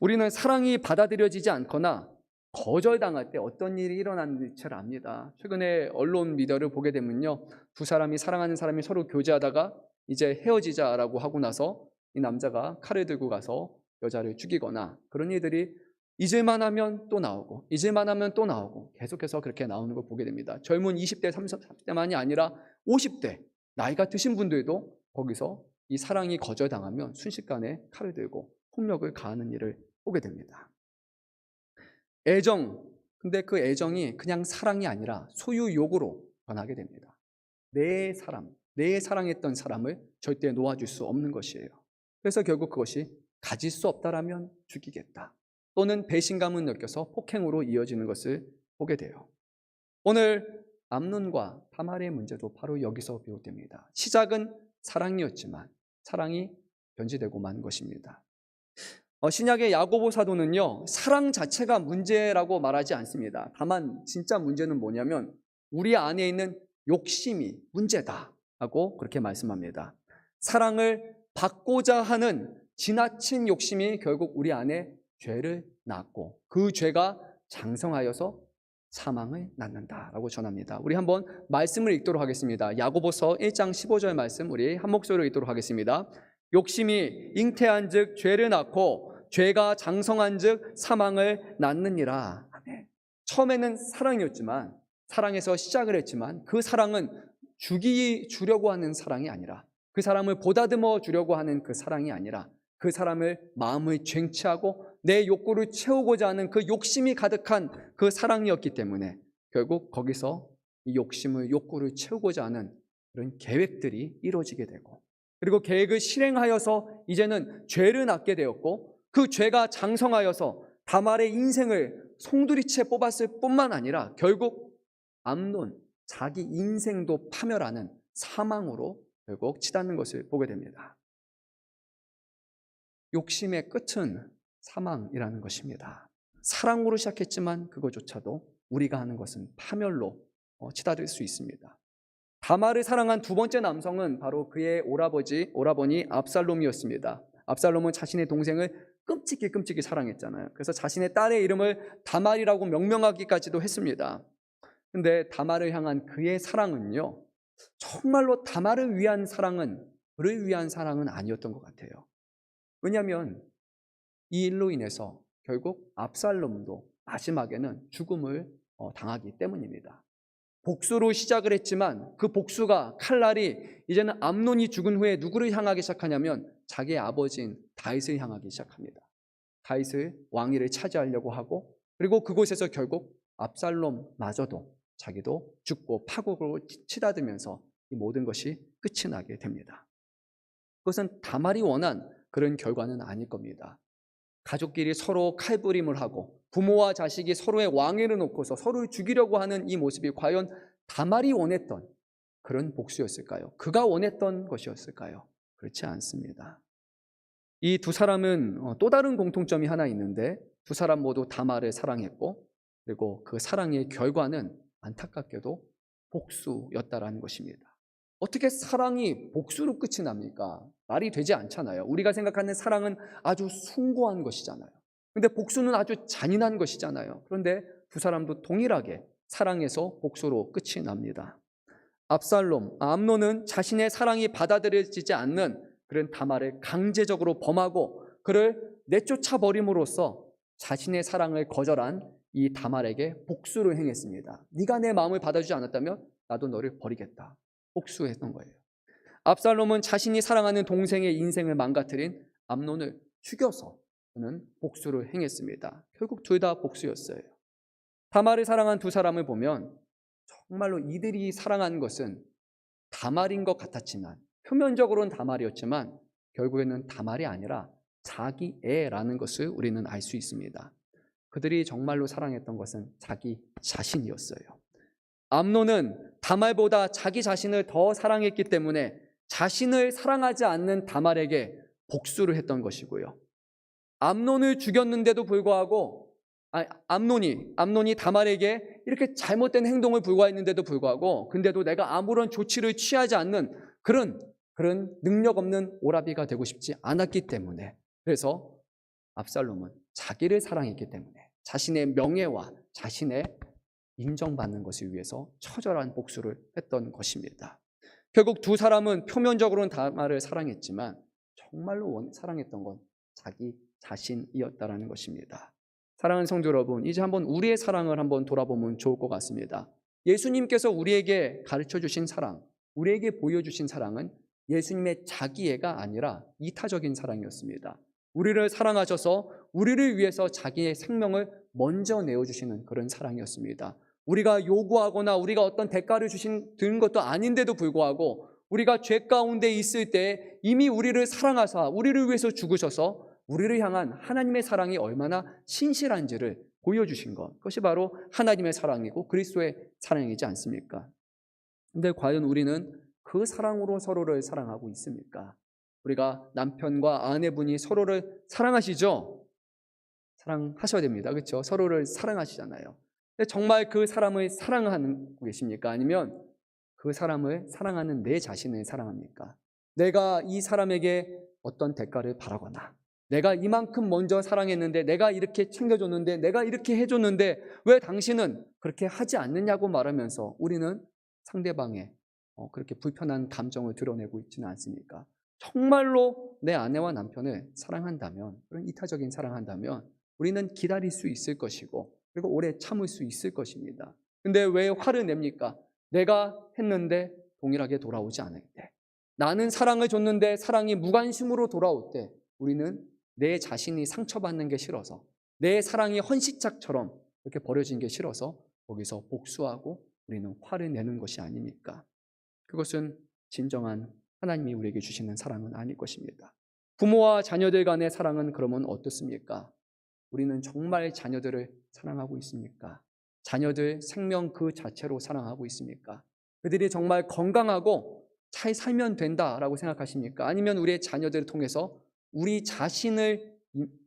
Speaker 1: 우리는 사랑이 받아들여지지 않거나 거절당할 때 어떤 일이 일어나는지 잘 압니다. 최근에 언론 미디어를 보게 되면요, 두 사람이 사랑하는 사람이 서로 교제하다가 이제 헤어지자라고 하고 나서 이 남자가 칼을 들고 가서 여자를 죽이거나 그런 일들이 잊을만 하면 또 나오고 잊을만 하면 또 나오고 계속해서 그렇게 나오는 걸 보게 됩니다. 젊은 20대, 30대만이 아니라 50대 나이가 드신 분들도 거기서 이 사랑이 거절당하면 순식간에 칼을 들고 폭력을 가하는 일을 보게 됩니다. 애정, 근데 그 애정이 그냥 사랑이 아니라 소유욕으로 변하게 됩니다. 내 사랑했던 사람을 절대 놓아줄 수 없는 것이에요. 그래서 결국 그것이 가질 수 없다라면 죽이겠다, 또는 배신감을 느껴서 폭행으로 이어지는 것을 보게 돼요. 오늘 암논과 다말의 문제도 바로 여기서 비롯됩니다. 시작은 사랑이었지만 사랑이 변질되고 만 것입니다. 신약의 야고보 사도는요, 사랑 자체가 문제라고 말하지 않습니다. 다만 진짜 문제는 뭐냐면 우리 안에 있는 욕심이 문제다라고 그렇게 말씀합니다. 사랑을 받고자 하는 지나친 욕심이 결국 우리 안에 죄를 낳고 그 죄가 장성하여서 사망을 낳는다라고 전합니다. 우리 한번 말씀을 읽도록 하겠습니다. 야고보서 1장 15절 말씀 우리 한 목소리로 읽도록 하겠습니다. 욕심이 잉태한즉 죄를 낳고 죄가 장성한즉 사망을 낳느니라. 처음에는 사랑이었지만, 사랑에서 시작을 했지만 그 사랑은 주려고 하는 사랑이 아니라, 그 사람을 보다듬어 주려고 하는 그 사랑이 아니라 그 사람을 마음을 쟁취하고 내 욕구를 채우고자 하는 그 욕심이 가득한 그 사랑이었기 때문에 결국 거기서 이 욕구를 채우고자 하는 그런 계획들이 이루어지게 되고, 그리고 계획을 실행하여서 이제는 죄를 낳게 되었고, 그 죄가 장성하여서 다말의 인생을 송두리째 뽑았을 뿐만 아니라 결국 암논 자기 인생도 파멸하는 사망으로 결국 치닫는 것을 보게 됩니다. 욕심의 끝은 사망이라는 것입니다. 사랑으로 시작했지만 그것조차도 우리가 하는 것은 파멸로 치닫을 수 있습니다. 다말을 사랑한 두 번째 남성은 바로 그의 오라버니 압살롬이었습니다. 압살롬은 자신의 동생을 끔찍이 사랑했잖아요. 그래서 자신의 딸의 이름을 다말이라고 명명하기까지도 했습니다. 근데 다말을 향한 그의 사랑은요, 정말로 다말을 위한 사랑은 그를 위한 사랑은 아니었던 것 같아요. 왜냐하면 이 일로 인해서 결국 압살롬도 마지막에는 죽음을 당하기 때문입니다. 복수로 시작을 했지만 그 복수가 칼날이 이제는 암논이 죽은 후에 누구를 향하기 시작하냐면 자기의 아버지인 다윗을 향하기 시작합니다. 다윗을 왕위를 차지하려고 하고, 그리고 그곳에서 결국 압살롬마저도 자기도 죽고 파국으로 치닫으면서 이 모든 것이 끝이 나게 됩니다. 그것은 다말이 원한 그런 결과는 아닐 겁니다. 가족끼리 서로 칼부림을 하고 부모와 자식이 서로의 왕위를 놓고서 서로를 죽이려고 하는 이 모습이 과연 다말이 원했던 그런 복수였을까요? 그가 원했던 것이었을까요? 그렇지 않습니다. 이 두 사람은 또 다른 공통점이 하나 있는데, 두 사람 모두 다말을 사랑했고, 그리고 그 사랑의 결과는 안타깝게도 복수였다라는 것입니다. 어떻게 사랑이 복수로 끝이 납니까? 말이 되지 않잖아요. 우리가 생각하는 사랑은 아주 숭고한 것이잖아요. 근데 복수는 아주 잔인한 것이잖아요. 그런데 두 사람도 동일하게 사랑에서 복수로 끝이 납니다. 암논은 자신의 사랑이 받아들여지지 않는 그런 다말을 강제적으로 범하고 그를 내쫓아 버림으로써 자신의 사랑을 거절한 이 다말에게 복수를 행했습니다. 네가 내 마음을 받아주지 않았다면 나도 너를 버리겠다. 복수했던 거예요. 압살롬은 자신이 사랑하는 동생의 인생을 망가뜨린 암논을 죽여서 그는 복수를 행했습니다. 결국 둘 다 복수였어요. 다말을 사랑한 두 사람을 보면 정말로 이들이 사랑한 것은 다말인 것 같았지만, 표면적으로는 다말이었지만 결국에는 다말이 아니라 자기 애라는 것을 우리는 알 수 있습니다. 그들이 정말로 사랑했던 것은 자기 자신이었어요. 암논은 다말보다 자기 자신을 더 사랑했기 때문에 자신을 사랑하지 않는 다말에게 복수를 했던 것이고요. 암논을 죽였는데도 불구하고 암논이 다말에게 이렇게 잘못된 행동을 불구했는데도 불구하고 근데도 내가 아무런 조치를 취하지 않는 그런 능력 없는 오라비가 되고 싶지 않았기 때문에, 그래서 압살롬은 자기를 사랑했기 때문에 자신의 명예와 자신의 인정받는 것을 위해서 처절한 복수를 했던 것입니다. 결국 두 사람은 표면적으로는 다말을 사랑했지만 정말로 사랑했던 건 자기 자신이었다라는 것입니다. 사랑하는 성도 여러분, 이제 한번 우리의 사랑을 한번 돌아보면 좋을 것 같습니다. 예수님께서 우리에게 가르쳐 주신 사랑, 우리에게 보여주신 사랑은 예수님의 자기애가 아니라 이타적인 사랑이었습니다. 우리를 사랑하셔서 우리를 위해서 자기의 생명을 먼저 내어주시는 그런 사랑이었습니다. 우리가 요구하거나 우리가 어떤 대가를 드린 것도 아닌데도 불구하고 우리가 죄 가운데 있을 때 이미 우리를 사랑하사 우리를 위해서 죽으셔서 우리를 향한 하나님의 사랑이 얼마나 신실한지를 보여주신 것, 그것이 바로 하나님의 사랑이고 그리스도의 사랑이지 않습니까? 근데 과연 우리는 그 사랑으로 서로를 사랑하고 있습니까? 우리가 남편과 아내분이 서로를 사랑하시죠? 사랑하셔야 됩니다. 그렇죠? 서로를 사랑하시잖아요. 근데 정말 그 사람을 사랑하고 계십니까? 아니면 그 사람을 사랑하는 내 자신을 사랑합니까? 내가 이 사람에게 어떤 대가를 바라거나 내가 이만큼 먼저 사랑했는데, 내가 이렇게 챙겨줬는데, 내가 이렇게 해줬는데 왜 당신은 그렇게 하지 않느냐고 말하면서 우리는 상대방의 그렇게 불편한 감정을 드러내고 있지는 않습니까? 정말로 내 아내와 남편을 사랑한다면, 그런 이타적인 사랑한다면 우리는 기다릴 수 있을 것이고 그리고 오래 참을 수 있을 것입니다. 근데 왜 화를 냅니까? 내가 했는데 동일하게 돌아오지 않을 때, 나는 사랑을 줬는데 사랑이 무관심으로 돌아올 때 우리는 내 자신이 상처받는 게 싫어서, 내 사랑이 헌시짝처럼 이렇게 버려진 게 싫어서 거기서 복수하고 우리는 화를 내는 것이 아닙니까? 그것은 진정한 하나님이 우리에게 주시는 사랑은 아닐 것입니다. 부모와 자녀들 간의 사랑은 그러면 어떻습니까? 우리는 정말 자녀들을 사랑하고 있습니까? 자녀들 생명 그 자체로 사랑하고 있습니까? 그들이 정말 건강하고 잘 살면 된다라고 생각하십니까? 아니면 우리의 자녀들을 통해서 우리 자신을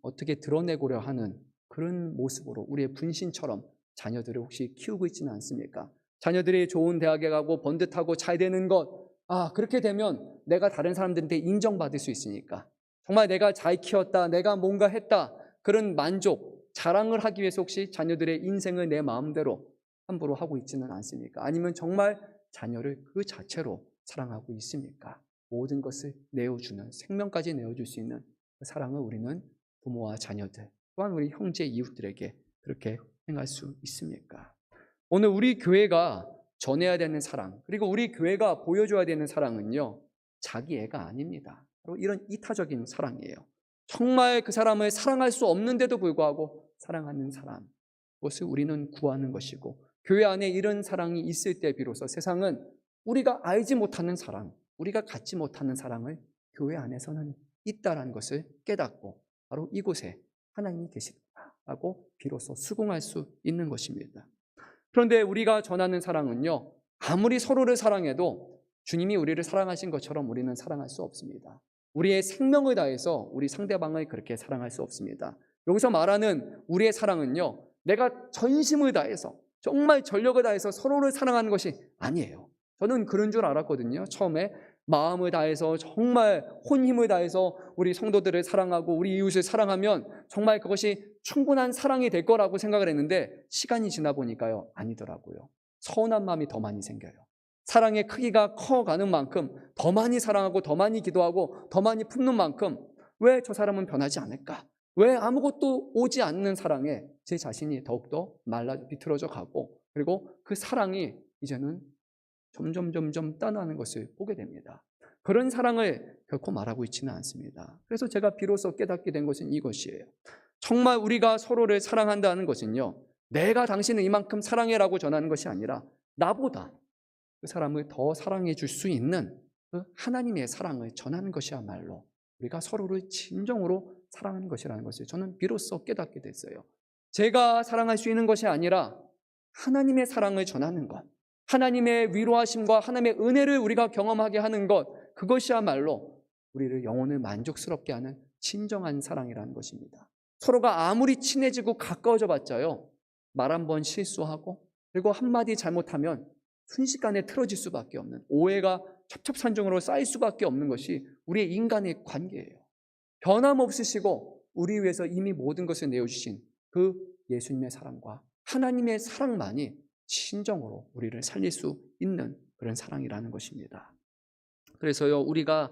Speaker 1: 어떻게 드러내고려 하는 그런 모습으로 우리의 분신처럼 자녀들을 혹시 키우고 있지는 않습니까? 자녀들이 좋은 대학에 가고 번듯하고 잘 되는 것, 그렇게 되면 내가 다른 사람들한테 인정받을 수 있으니까, 정말 내가 잘 키웠다, 내가 뭔가 했다, 그런 만족, 자랑을 하기 위해서 혹시 자녀들의 인생을 내 마음대로 함부로 하고 있지는 않습니까? 아니면 정말 자녀를 그 자체로 사랑하고 있습니까? 모든 것을 내어주는, 생명까지 내어줄 수 있는 그 사랑을 우리는 부모와 자녀들 또한 우리 형제 이웃들에게 그렇게 행할 수 있습니까? 오늘 우리 교회가 전해야 되는 사랑, 그리고 우리 교회가 보여줘야 되는 사랑은요, 자기 애가 아닙니다. 바로 이런 이타적인 사랑이에요. 정말 그 사람을 사랑할 수 없는데도 불구하고 사랑하는 사람, 그것을 우리는 구하는 것이고, 교회 안에 이런 사랑이 있을 때 비로소 세상은 우리가 알지 못하는 사랑, 우리가 갖지 못하는 사랑을 교회 안에서는 있다라는 것을 깨닫고 바로 이곳에 하나님이 계시다라고 비로소 수긍할 수 있는 것입니다. 그런데 우리가 전하는 사랑은요, 아무리 서로를 사랑해도 주님이 우리를 사랑하신 것처럼 우리는 사랑할 수 없습니다. 우리의 생명을 다해서 우리 상대방을 그렇게 사랑할 수 없습니다. 여기서 말하는 우리의 사랑은요, 내가 전심을 다해서 정말 전력을 다해서 서로를 사랑하는 것이 아니에요. 저는 그런 줄 알았거든요. 처음에 마음을 다해서 정말 혼힘을 다해서 우리 성도들을 사랑하고 우리 이웃을 사랑하면 정말 그것이 충분한 사랑이 될 거라고 생각을 했는데, 시간이 지나 보니까요, 아니더라고요. 서운한 마음이 더 많이 생겨요. 사랑의 크기가 커가는 만큼 더 많이 사랑하고 더 많이 기도하고 더 많이 품는 만큼 왜 저 사람은 변하지 않을까? 왜 아무것도 오지 않는 사랑에 제 자신이 더욱더 말라 비틀어져 가고, 그리고 그 사랑이 이제는 점점 떠나는 것을 보게 됩니다. 그런 사랑을 결코 말하고 있지는 않습니다. 그래서 제가 비로소 깨닫게 된 것은 이것이에요. 정말 우리가 서로를 사랑한다는 것은요, 내가 당신을 이만큼 사랑해라고 전하는 것이 아니라 나보다 그 사람을 더 사랑해 줄 수 있는 그 하나님의 사랑을 전하는 것이야말로 우리가 서로를 진정으로 사랑하는 것이라는 것을 저는 비로소 깨닫게 됐어요. 제가 사랑할 수 있는 것이 아니라 하나님의 사랑을 전하는 것, 하나님의 위로하심과 하나님의 은혜를 우리가 경험하게 하는 것, 그것이야말로 우리를 영혼을 만족스럽게 하는 진정한 사랑이라는 것입니다. 서로가 아무리 친해지고 가까워져 봤자요, 말 한 번 실수하고 그리고 한마디 잘못하면 순식간에 틀어질 수밖에 없는, 오해가 첩첩산중으로 쌓일 수밖에 없는 것이 우리의 인간의 관계예요. 변함없으시고 우리 위해서 이미 모든 것을 내어주신 그 예수님의 사랑과 하나님의 사랑만이 진정으로 우리를 살릴 수 있는 그런 사랑이라는 것입니다. 그래서요, 우리가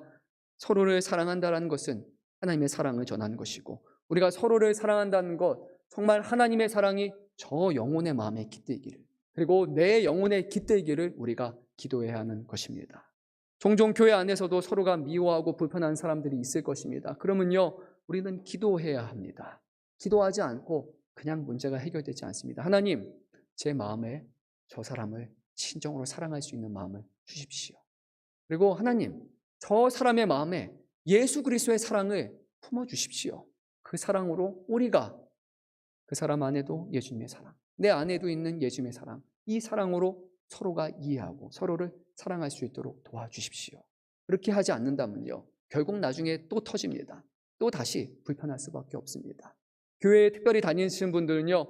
Speaker 1: 서로를 사랑한다는 것은 하나님의 사랑을 전하는 것이고, 우리가 서로를 사랑한다는 것, 정말 하나님의 사랑이 저 영혼의 마음에 깃들기를, 그리고 내 영혼에 깃들기를 우리가 기도해야 하는 것입니다. 종종 교회 안에서도 서로가 미워하고 불편한 사람들이 있을 것입니다. 그러면요, 우리는 기도해야 합니다. 기도하지 않고 그냥 문제가 해결되지 않습니다. 하나님, 제 마음에 저 사람을 진정으로 사랑할 수 있는 마음을 주십시오. 그리고 하나님, 저 사람의 마음에 예수 그리스도의 사랑을 품어주십시오. 그 사랑으로 우리가 그 사람 안에도 예수님의 사랑, 내 안에도 있는 예수님의 사랑, 이 사랑으로 서로가 이해하고 서로를 사랑할 수 있도록 도와주십시오. 그렇게 하지 않는다면요, 결국 나중에 또 터집니다. 또 다시 불편할 수밖에 없습니다. 교회에 특별히 다니시는 분들은요,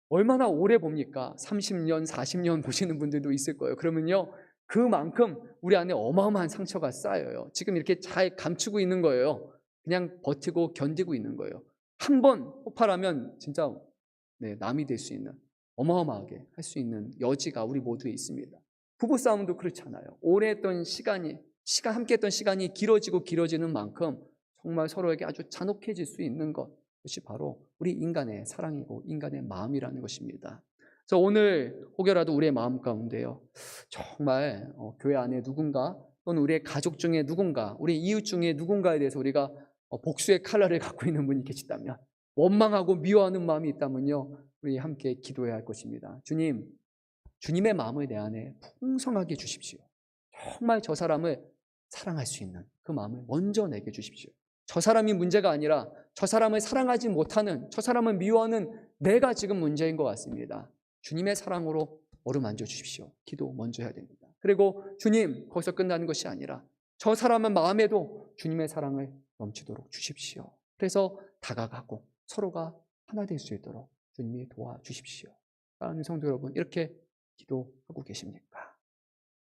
Speaker 1: 얼마나 오래 봅니까? 30년, 40년 보시는 분들도 있을 거예요. 그러면요, 그만큼 우리 안에 어마어마한 상처가 쌓여요. 지금 이렇게 잘 감추고 있는 거예요. 그냥 버티고 견디고 있는 거예요. 한 번 폭발하면 진짜 남이 될 수 있는, 어마어마하게 할 수 있는 여지가 우리 모두에 있습니다. 부부싸움도 그렇잖아요. 오래 했던 함께 했던 시간이 길어지는 만큼 정말 서로에게 아주 잔혹해질 수 있는 것이 바로 우리 인간의 사랑이고 인간의 마음이라는 것입니다. 그래서 오늘 혹여라도 우리의 마음 가운데요, 정말 교회 안에 누군가, 또는 우리의 가족 중에 누군가, 우리 이웃 중에 누군가에 대해서 우리가 복수의 칼날을 갖고 있는 분이 계시다면, 원망하고 미워하는 마음이 있다면요, 우리 함께 기도해야 할 것입니다. 주님, 주님의 마음을 내 안에 풍성하게 주십시오. 정말 저 사람을 사랑할 수 있는 그 마음을 먼저 내게 주십시오. 저 사람이 문제가 아니라 저 사람을 사랑하지 못하는, 저 사람을 미워하는 내가 지금 문제인 것 같습니다. 주님의 사랑으로 어루만져 주십시오. 기도 먼저 해야 됩니다. 그리고 주님, 거기서 끝나는 것이 아니라 저 사람의 마음에도 주님의 사랑을 넘치도록 주십시오. 그래서 다가가고 서로가 하나 될 수 있도록 주님이 도와주십시오. 사랑하는 성도 여러분, 이렇게 기도하고 계십니까?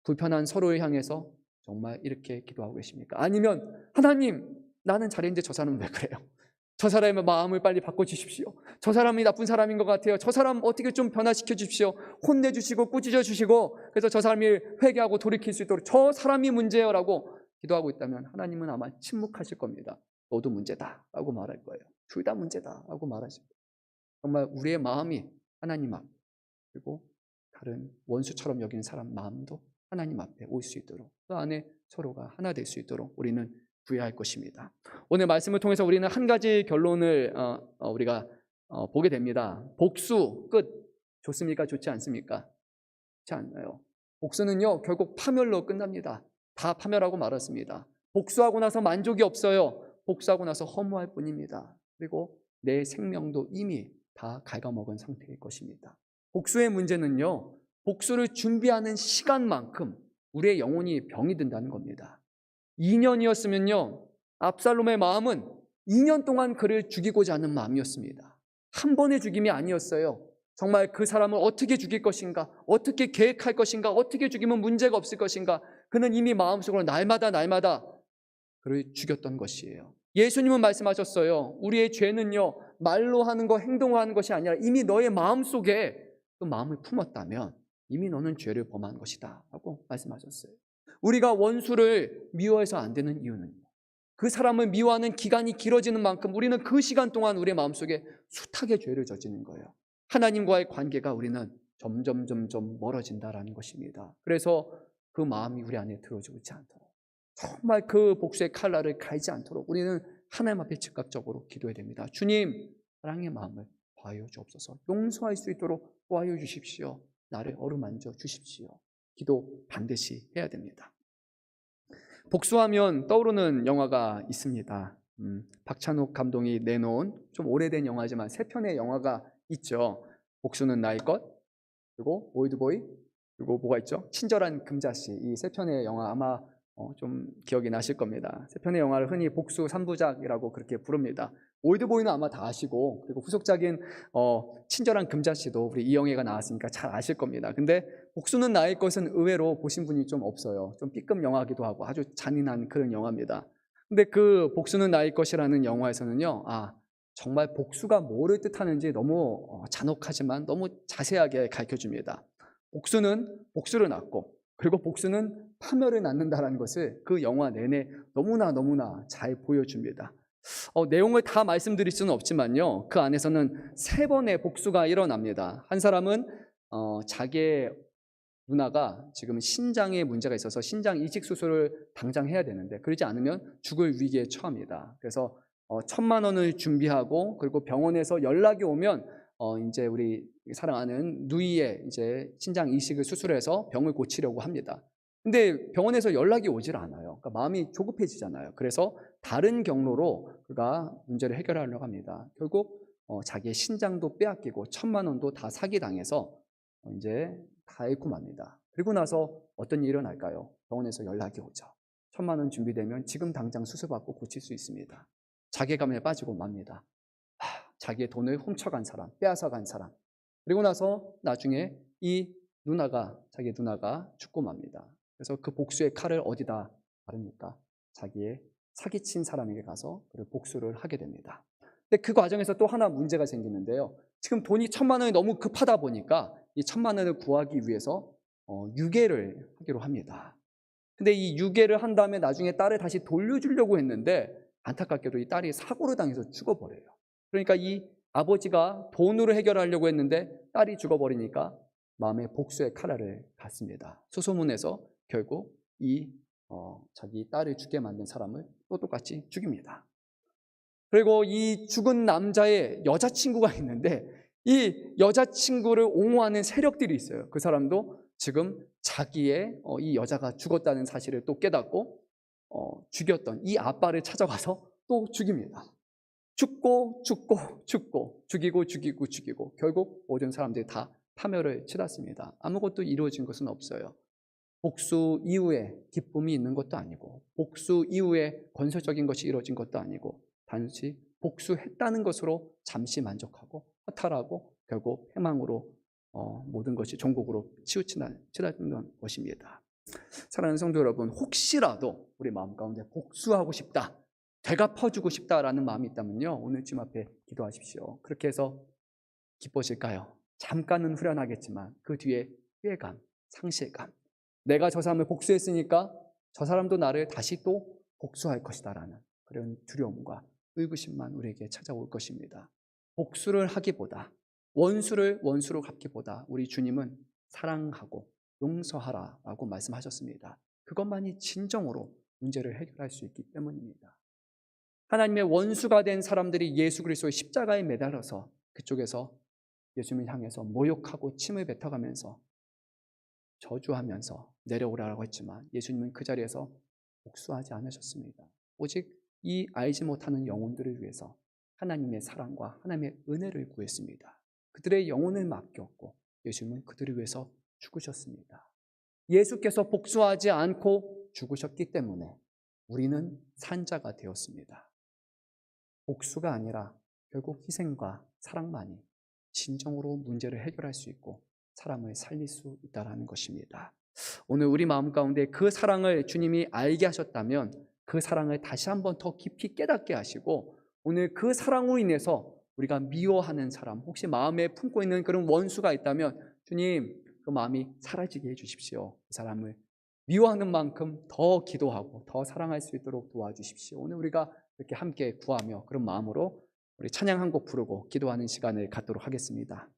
Speaker 1: 불편한 서로를 향해서 정말 이렇게 기도하고 계십니까? 아니면 하나님, 나는 잘했는데 저 사람은 왜 그래요? 저 사람의 마음을 빨리 바꿔주십시오. 저 사람이 나쁜 사람인 것 같아요. 저 사람 어떻게 좀 변화시켜 주십시오. 혼내주시고 꾸짖어 주시고, 그래서 저 사람이 회개하고 돌이킬 수 있도록, 저 사람이 문제예요 라고 기도하고 있다면 하나님은 아마 침묵하실 겁니다. 너도 문제다 라고 말할 거예요. 둘 다 문제다 라고 말하실 거예요. 정말 우리의 마음이 하나님 앞, 그리고 다른 원수처럼 여기는 사람 마음도 하나님 앞에 올 수 있도록, 그 안에 서로가 하나 될 수 있도록 우리는 구해할 것입니다. 오늘 말씀을 통해서 우리는 한 가지 결론을 우리가 보게 됩니다. 복수 끝 좋습니까? 좋지 않습니까? 좋지 않나요? 복수는요, 결국 파멸로 끝납니다. 다 파멸하고 말았습니다. 복수하고 나서 만족이 없어요. 복수하고 나서 허무할 뿐입니다. 그리고 내 생명도 이미 다 갉아먹은 상태일 것입니다. 복수의 문제는요, 복수를 준비하는 시간만큼 우리의 영혼이 병이 든다는 겁니다. 2년이었으면요, 압살롬의 마음은 2년 동안 그를 죽이고자 하는 마음이었습니다. 한 번의 죽임이 아니었어요. 정말 그 사람을 어떻게 죽일 것인가, 어떻게 계획할 것인가, 어떻게 죽이면 문제가 없을 것인가, 그는 이미 마음속으로 날마다 그를 죽였던 것이에요. 예수님은 말씀하셨어요. 우리의 죄는요, 말로 하는 거, 행동으로 하는 것이 아니라 이미 너의 마음속에 그 마음을 품었다면 이미 너는 죄를 범한 것이다 라고 말씀하셨어요. 우리가 원수를 미워해서 안 되는 이유는요, 그 사람을 미워하는 기간이 길어지는 만큼 우리는 그 시간 동안 우리의 마음속에 숱하게 죄를 저지는 거예요. 하나님과의 관계가 우리는 점점 멀어진다라는 것입니다. 그래서 그 마음이 우리 안에 들어오지 않도록, 정말 그 복수의 칼날을 갈지 않도록 우리는 하나님 앞에 즉각적으로 기도해야 됩니다. 주님, 사랑의 마음을 더하여 주옵소서. 용서할 수 있도록 도와여 주십시오. 나를 어루만져 주십시오. 기도 반드시 해야 됩니다. 복수하면 떠오르는 영화가 있습니다. 박찬욱 감독이 내놓은 좀 오래된 영화지만 3편의 영화가 있죠. 복수는 나의 것, 그리고 올드보이, 그리고 뭐가 있죠? 친절한 금자씨. 이 3편의 영화 아마 좀 기억이 나실 겁니다. 3편의 영화를 흔히 복수 3부작이라고 그렇게 부릅니다. 올드보이는 아마 다 아시고, 그리고 후속작인 친절한 금자씨도 우리 이영애가 나왔으니까 잘 아실 겁니다. 근데 복수는 나의 것은 의외로 보신 분이 좀 없어요. 좀 B급 영화기도 하고 아주 잔인한 그런 영화입니다. 근데 그 복수는 나의 것이라는 영화에서는요, 정말 복수가 뭐를 뜻하는지 너무 잔혹하지만 너무 자세하게 가르쳐줍니다. 복수는 복수를 낳고, 그리고 복수는 파멸을 낳는다는 것을 그 영화 내내 너무나 잘 보여줍니다. 내용을 다 말씀드릴 수는 없지만요, 그 안에서는 3번의 복수가 일어납니다. 한 사람은 자기의 누나가 지금 신장에 문제가 있어서 신장 이식 수술을 당장 해야 되는데, 그러지 않으면 죽을 위기에 처합니다. 그래서 1,000만 원을 준비하고, 그리고 병원에서 연락이 오면 이제 우리 사랑하는 누이의 이제 신장 이식을 수술해서 병을 고치려고 합니다. 근데 병원에서 연락이 오질 않아요. 그러니까 마음이 조급해지잖아요. 그래서 다른 경로로 그가 문제를 해결하려고 합니다. 결국 자기의 신장도 빼앗기고 1,000만 원도 다 사기당해서 이제 다 잃고 맙니다. 그리고 나서 어떤 일이 일어날까요? 병원에서 연락이 오죠. 1,000만 원 준비되면 지금 당장 수술받고 고칠 수 있습니다. 자괴감에 빠지고 맙니다. 자기의 돈을 훔쳐간 사람, 빼앗아간 사람. 그리고 나서 나중에 자기의 누나가 죽고 맙니다. 그래서 그 복수의 칼을 어디다 바릅니까? 자기의 사기친 사람에게 가서 그를 복수를 하게 됩니다. 근데 그 과정에서 또 하나 문제가 생기는데요. 지금 돈이 1,000만 원이 너무 급하다 보니까 이 1,000만 원을 구하기 위해서 유괴를 하기로 합니다. 근데 이 유괴를 한 다음에 나중에 딸을 다시 돌려주려고 했는데, 안타깝게도 이 딸이 사고를 당해서 죽어버려요. 그러니까 이 아버지가 돈으로 해결하려고 했는데 딸이 죽어버리니까 마음의 복수의 칼날을 갖습니다. 수소문해서 결국 자기 딸을 죽게 만든 사람을 또 똑같이 죽입니다. 그리고 이 죽은 남자의 여자친구가 있는데, 이 여자친구를 옹호하는 세력들이 있어요. 그 사람도 지금 자기의 이 여자가 죽었다는 사실을 또 깨닫고 죽였던 이 아빠를 찾아가서 또 죽입니다. 죽고 죽이고 결국 모든 사람들이 다 파멸을 치렀습니다. 아무것도 이루어진 것은 없어요. 복수 이후에 기쁨이 있는 것도 아니고, 복수 이후에 건설적인 것이 이루어진 것도 아니고, 단지 복수했다는 것으로 잠시 만족하고 허탈하고 결국 패망으로 모든 것이 종국으로 치우치는 것입니다. 사랑하는 성도 여러분, 혹시라도 우리 마음 가운데 복수하고 싶다, 되갚아주고 싶다라는 마음이 있다면요, 오늘 주님 앞에 기도하십시오. 그렇게 해서 기뻐질까요? 잠깐은 후련하겠지만 그 뒤에 후회감, 상실감, 내가 저 사람을 복수했으니까 저 사람도 나를 다시 또 복수할 것이다라는 그런 두려움과 의구심만 우리에게 찾아올 것입니다. 복수를 하기보다, 원수를 원수로 갚기보다 우리 주님은 사랑하고 용서하라라고 말씀하셨습니다. 그것만이 진정으로 문제를 해결할 수 있기 때문입니다. 하나님의 원수가 된 사람들이 예수 그리스도의 십자가에 매달려서 그쪽에서 예수님을 향해서 모욕하고 침을 뱉어가면서 저주하면서 내려오라고 했지만, 예수님은 그 자리에서 복수하지 않으셨습니다. 오직 이 알지 못하는 영혼들을 위해서 하나님의 사랑과 하나님의 은혜를 구했습니다. 그들의 영혼을 맡겼고 예수님은 그들을 위해서 죽으셨습니다. 예수께서 복수하지 않고 죽으셨기 때문에 우리는 산자가 되었습니다. 복수가 아니라 결국 희생과 사랑만이 진정으로 문제를 해결할 수 있고 사람을 살릴 수 있다는 것입니다. 오늘 우리 마음 가운데 그 사랑을 주님이 알게 하셨다면 그 사랑을 다시 한번 더 깊이 깨닫게 하시고, 오늘 그 사랑으로 인해서 우리가 미워하는 사람, 혹시 마음에 품고 있는 그런 원수가 있다면 주님 그 마음이 사라지게 해주십시오. 그 사람을 미워하는 만큼 더 기도하고 더 사랑할 수 있도록 도와주십시오. 오늘 우리가 이렇게 함께 구하며 그런 마음으로 우리 찬양 한 곡 부르고 기도하는 시간을 갖도록 하겠습니다.